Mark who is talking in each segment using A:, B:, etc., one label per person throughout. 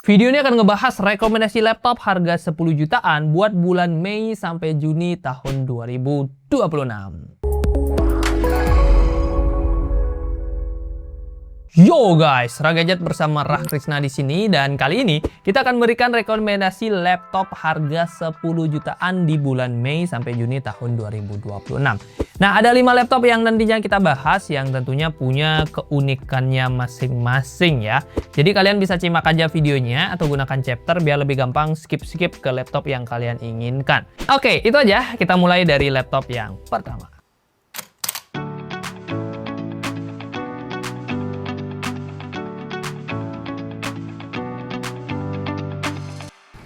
A: Video ini akan ngebahas rekomendasi laptop harga 10 jutaan buat bulan Mei sampai Juni tahun 2026. Yo guys, Ragadget bersama Rah Krisna di sini, dan kali ini kita akan memberikan rekomendasi laptop harga 10 jutaan di bulan Mei sampai Juni tahun 2026. Nah, ada 5 laptop yang nantinya kita bahas yang tentunya punya keunikannya masing-masing ya. Jadi kalian bisa simak aja videonya atau gunakan chapter biar lebih gampang skip-skip ke laptop yang kalian inginkan. Oke, itu aja. Kita mulai dari laptop yang pertama.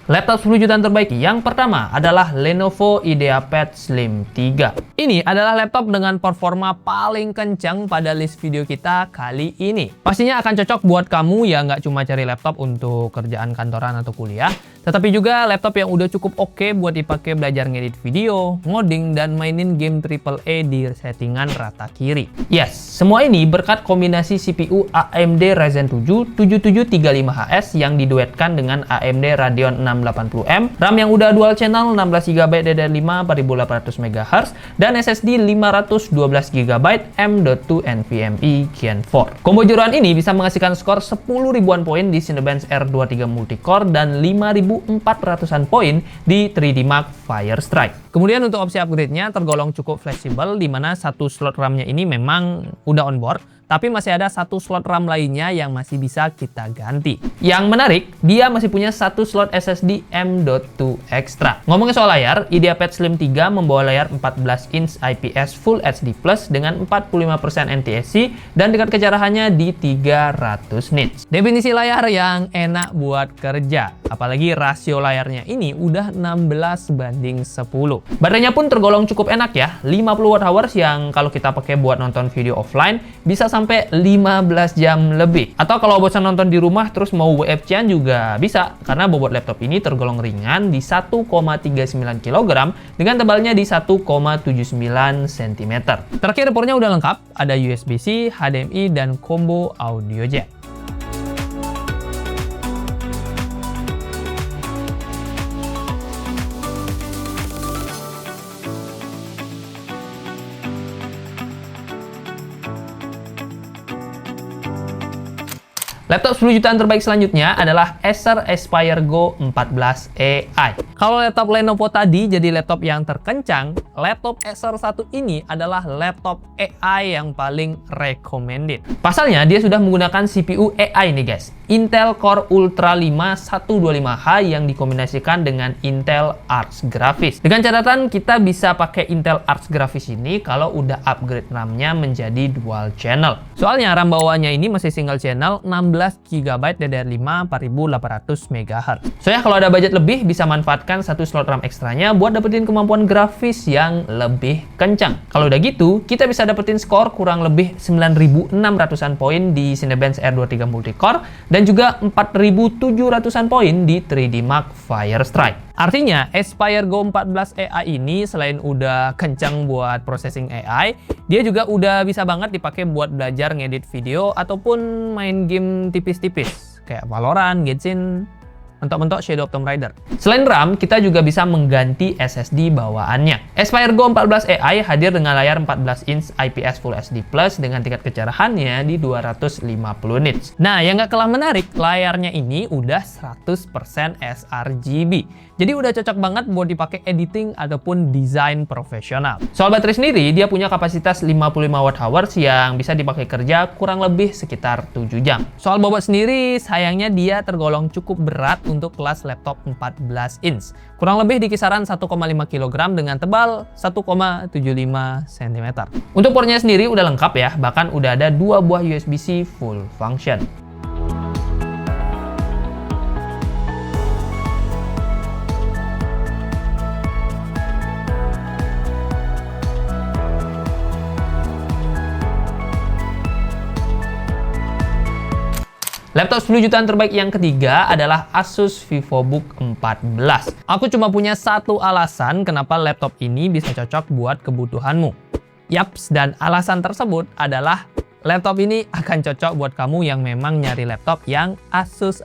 A: Laptop 10 jutaan terbaik yang pertama adalah Lenovo IdeaPad Slim 3. Ini adalah laptop dengan performa paling kencang pada list video kita kali ini. Pastinya akan cocok buat kamu yang nggak cuma cari laptop untuk kerjaan kantoran atau kuliah, tetapi juga laptop yang udah cukup oke buat dipakai belajar ngedit video, ngoding, dan mainin game AAA di settingan rata kiri. Yes, semua ini berkat kombinasi CPU AMD Ryzen 7 7735HS yang diduetkan dengan AMD Radeon 680M, RAM yang udah dual channel 16GB DDR5 4800 MHz, dan SSD 512GB M.2 NVMe Gen 4. Combo juruan ini bisa menghasilkan skor 10 ribuan poin di Cinebench R23 Multicore dan 5.400-an poin di 3D Mark Firestrike. Kemudian untuk opsi upgrade-nya tergolong cukup fleksibel, di mana satu slot RAM-nya ini memang udah onboard, tapi masih ada satu slot RAM lainnya yang masih bisa kita ganti. Yang menarik, dia masih punya satu slot SSD M.2 extra. Ngomongin soal layar, IdeaPad Slim 3 membawa layar 14 inch IPS Full HD Plus dengan 45% NTSC dan tingkat kecerahannya di 300 nits. Definisi layar yang enak buat kerja, apalagi rasio layarnya ini udah 16:10. Baterainya pun tergolong cukup enak ya, 50 Wh yang kalau kita pakai buat nonton video offline bisa sampai 15 jam lebih. Atau kalau bosan nonton di rumah terus mau WFC-an juga bisa, karena bobot laptop ini tergolong ringan di 1,39 kg dengan tebalnya di 1,79 cm. Terakhir, portnya udah lengkap, ada USB-C, HDMI, dan combo audio jack. Laptop 10 jutaan terbaik selanjutnya adalah Acer Aspire Go 14 AI. Kalau laptop Lenovo tadi jadi laptop yang terkencang, laptop Acer 1 ini adalah laptop AI yang paling recommended. Pasalnya dia sudah menggunakan CPU AI nih guys, Intel Core Ultra 5 125H yang dikombinasikan dengan Intel Arc Graphics. Dengan catatan kita bisa pakai Intel Arc Graphics ini kalau udah upgrade RAM-nya menjadi dual channel. Soalnya RAM bawaannya ini masih single channel 16GB DDR5 4800 MHz. So ya, kalau ada budget lebih bisa manfaatkan satu slot RAM ekstranya buat dapetin kemampuan grafis yang lebih kencang. Kalau udah gitu, kita bisa dapetin skor kurang lebih 9.600-an poin di Cinebench R23 Multicore dan juga 4.700-an poin di 3D Mark Firestrike. Artinya, Aspire Go 14 AI ini selain udah kencang buat processing AI, dia juga udah bisa banget dipakai buat belajar ngedit video ataupun main game tipis-tipis kayak Valorant, Genshin, mentok-mentok Shadow of Tomb Raider. Selain RAM, kita juga bisa mengganti SSD bawaannya. Aspire Go 14 AI hadir dengan layar 14 inch IPS Full HD Plus dengan tingkat kecerahannya di 250 nits. Nah, yang nggak kalah menarik, layarnya ini udah 100% sRGB. Jadi udah cocok banget buat dipakai editing ataupun desain profesional. Soal baterai sendiri, dia punya kapasitas 55 Wh yang bisa dipakai kerja kurang lebih sekitar 7 jam. Soal bobot sendiri, sayangnya dia tergolong cukup berat untuk kelas laptop 14 inch. Kurang lebih di kisaran 1,5 kg dengan tebal 1,75 cm. Untuk portnya sendiri udah lengkap ya, bahkan udah ada 2 buah USB-C full function. Laptop 10 jutaan terbaik yang ketiga adalah Asus VivoBook 14. Aku cuma punya satu alasan kenapa laptop ini bisa cocok buat kebutuhanmu. Yaps, dan alasan tersebut adalah laptop ini akan cocok buat kamu yang memang nyari laptop yang Asus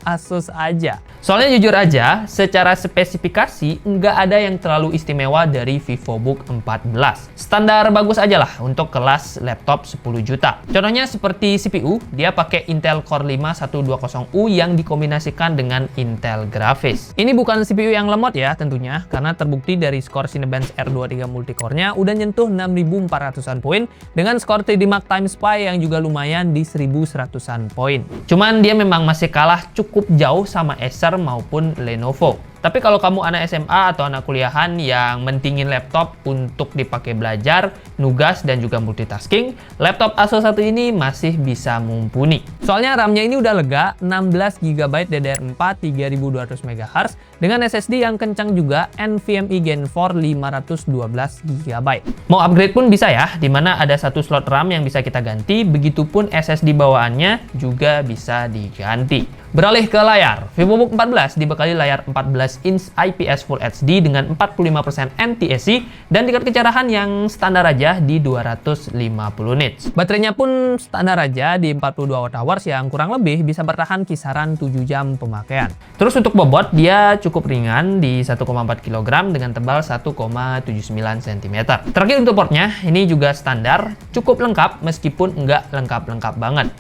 A: aja. Soalnya jujur aja, secara spesifikasi nggak ada yang terlalu istimewa dari VivoBook 14. Standar bagus aja lah untuk kelas laptop 10 juta. Contohnya seperti CPU, dia pakai Intel Core 5 120U yang dikombinasikan dengan Intel Graphics. Ini bukan CPU yang lemot ya tentunya, karena terbukti dari skor Cinebench R23 multicore-nya udah nyentuh 6400-an poin dengan skor 3D Mark Time Spy yang juga lumayan di 1100-an poin. Cuman dia memang masih kalah cukup jauh sama Acer maupun Lenovo. Tapi kalau kamu anak SMA atau anak kuliahan yang mentingin laptop untuk dipakai belajar, nugas, dan juga multitasking, laptop Asus satu ini masih bisa mumpuni. Soalnya RAM-nya ini udah lega, 16GB DDR4 3200 MHz dengan SSD yang kencang juga NVMe Gen 4 512GB. Mau upgrade pun bisa ya, dimana ada satu slot RAM yang bisa kita ganti, begitupun SSD bawaannya juga bisa diganti. Beralih ke layar, VivoBook 14 dibekali layar 14-inch IPS Full HD dengan 45% NTSC dan tingkat kecerahan yang standar aja di 250 nits. Baterainya pun standar aja di 42 Wh yang kurang lebih bisa bertahan kisaran 7 jam pemakaian. Terus untuk bobot, dia cukup ringan di 1,4 kg dengan tebal 1,79 cm. Terakhir untuk portnya, ini juga standar, cukup lengkap meskipun nggak lengkap-lengkap banget.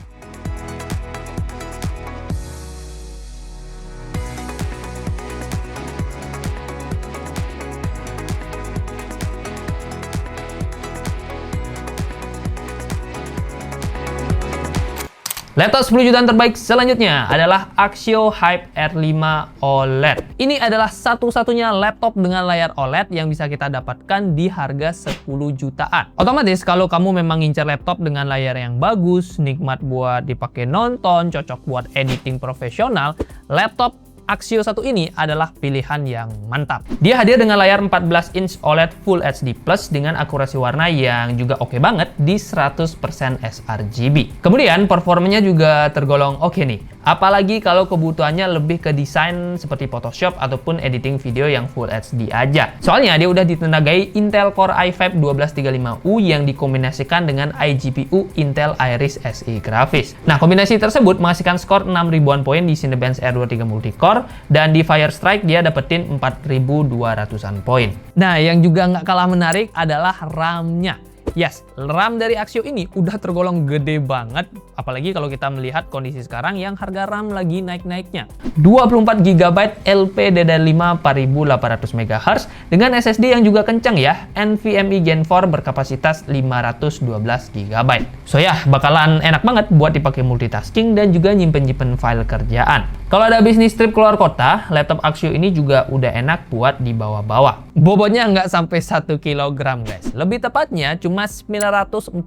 A: Laptop 10 jutaan terbaik selanjutnya adalah Axio Hype R5 OLED. Ini adalah satu-satunya laptop dengan layar OLED yang bisa kita dapatkan di harga 10 jutaan. Otomatis kalau kamu memang ngincer laptop dengan layar yang bagus, nikmat buat dipakai nonton, cocok buat editing profesional, laptop Axio 1 ini adalah pilihan yang mantap. Dia hadir dengan layar 14 inch OLED Full HD Plus dengan akurasi warna yang juga oke banget di 100% sRGB. Kemudian performanya juga tergolong oke nih. Apalagi kalau kebutuhannya lebih ke desain seperti Photoshop ataupun editing video yang Full HD aja. Soalnya dia udah ditenagai Intel Core i5 1235U yang dikombinasikan dengan iGPU Intel Iris Xe Graphics. Nah, kombinasi tersebut menghasilkan skor 6000-an poin di Cinebench R23 multicore dan di Firestrike dia dapetin 4200-an poin. Nah, yang juga nggak kalah menarik adalah RAM-nya. Yes, RAM dari Axio ini udah tergolong gede banget, apalagi kalau kita melihat kondisi sekarang yang harga RAM lagi naik-naiknya. 24GB LPDDR5 4800 MHz dengan SSD yang juga kencang ya, NVMe Gen 4 berkapasitas 512GB. So ya, bakalan enak banget buat dipakai multitasking dan juga nyimpen-nyimpen file kerjaan. Kalau ada bisnis trip keluar kota, laptop Axio ini juga udah enak buat dibawa-bawa. Bobotnya nggak sampai 1 kg guys, lebih tepatnya cuma 940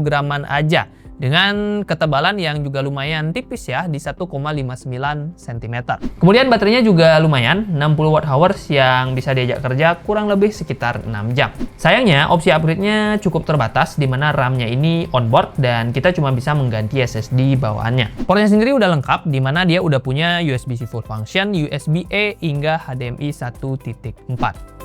A: graman aja dengan ketebalan yang juga lumayan tipis ya di 1,59 cm. Kemudian baterainya juga lumayan 60 Wh yang bisa diajak kerja kurang lebih sekitar 6 jam. Sayangnya opsi upgrade-nya cukup terbatas di mana RAM-nya ini onboard dan kita cuma bisa mengganti SSD bawaannya. Portnya sendiri udah lengkap di mana dia udah punya USB-C full function, USB-A hingga HDMI 1.4.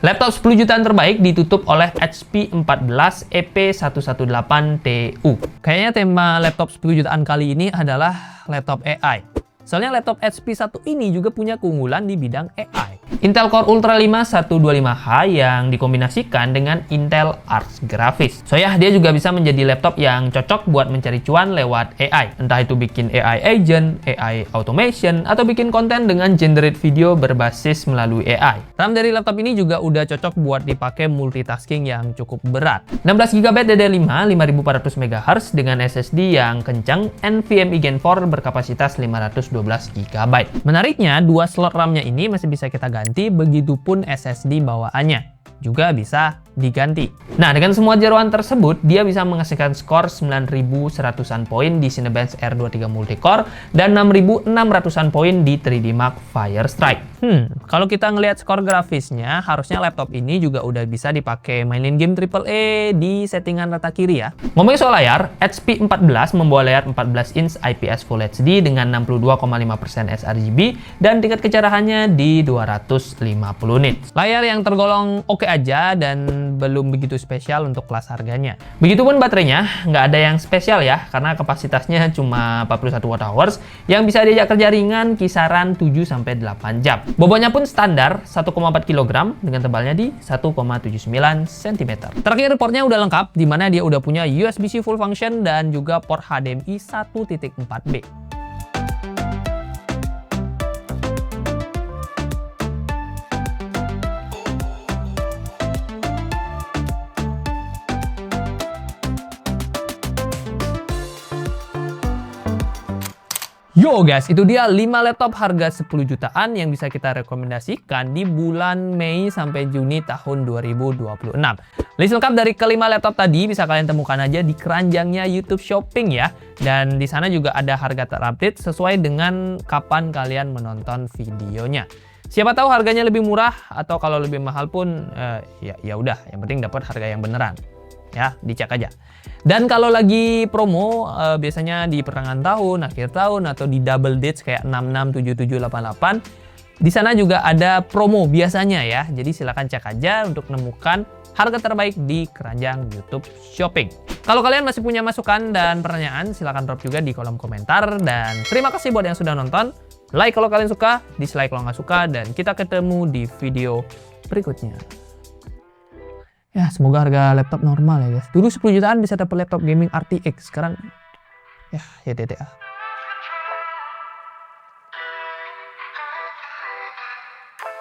A: Laptop 10 jutaan terbaik ditutup oleh HP 14 EP118TU. Kayaknya tema laptop 10 jutaan kali ini adalah laptop AI. Soalnya laptop HP 1 ini juga punya keunggulan di bidang AI. Intel Core Ultra 5 125H yang dikombinasikan dengan Intel Arc Graphics. So ya, dia juga bisa menjadi laptop yang cocok buat mencari cuan lewat AI. Entah itu bikin AI agent, AI automation, atau bikin konten dengan generate video berbasis melalui AI. RAM dari laptop ini juga udah cocok buat dipakai multitasking yang cukup berat. 16GB DDR5 5400 MHz dengan SSD yang kencang, NVMe Gen 4 berkapasitas 512GB. Menariknya, dua slot RAM-nya ini masih bisa kita ganti, begitupun SSD bawaannya juga bisa diganti. Nah, dengan semua jeroan tersebut, dia bisa menghasilkan skor 9.100-an poin di Cinebench R23 Multicore dan 6.600-an poin di 3D Mark Firestrike. Kalau kita ngelihat skor grafisnya, harusnya laptop ini juga udah bisa dipakai mainin game AAA di settingan rata kiri ya. Ngomongin soal layar, HP 14 membawa layar 14 inch IPS Full HD dengan 62,5% sRGB dan tingkat kecerahannya di 250 nits. Layar yang tergolong oke aja dan belum begitu spesial untuk kelas harganya. Begitupun baterainya, nggak ada yang spesial ya, karena kapasitasnya cuma 41 Wh yang bisa diajak kerja ringan kisaran 7-8 jam. Bobotnya pun standar 1,4 kg dengan tebalnya di 1,79 cm. Terakhir portnya udah lengkap, di mana dia udah punya USB-C full function dan juga port HDMI 1.4b. Yo guys, itu dia 5 laptop harga 10 jutaan yang bisa kita rekomendasikan di bulan Mei sampai Juni tahun 2026. List lengkap dari kelima laptop tadi bisa kalian temukan aja di keranjangnya YouTube Shopping ya. Dan di sana juga ada harga terupdate sesuai dengan kapan kalian menonton videonya. Siapa tahu harganya lebih murah atau kalau lebih mahal pun ya udah, yang penting dapat harga yang beneran. Ya, dicek aja. Dan kalau lagi promo biasanya di pertengahan tahun, akhir tahun atau di double dates kayak 66, 77, 88, di sana juga ada promo biasanya ya. Jadi silakan cek aja untuk menemukan harga terbaik di keranjang YouTube Shopping. Kalau kalian masih punya masukan dan pertanyaan, silakan drop juga di kolom komentar. Dan terima kasih buat yang sudah nonton. Like kalau kalian suka, dislike kalau nggak suka, dan kita ketemu di video berikutnya. Ya, semoga harga laptop normal ya guys. Dulu 10 jutaan bisa dapat laptop gaming RTX, sekarang ya TTA.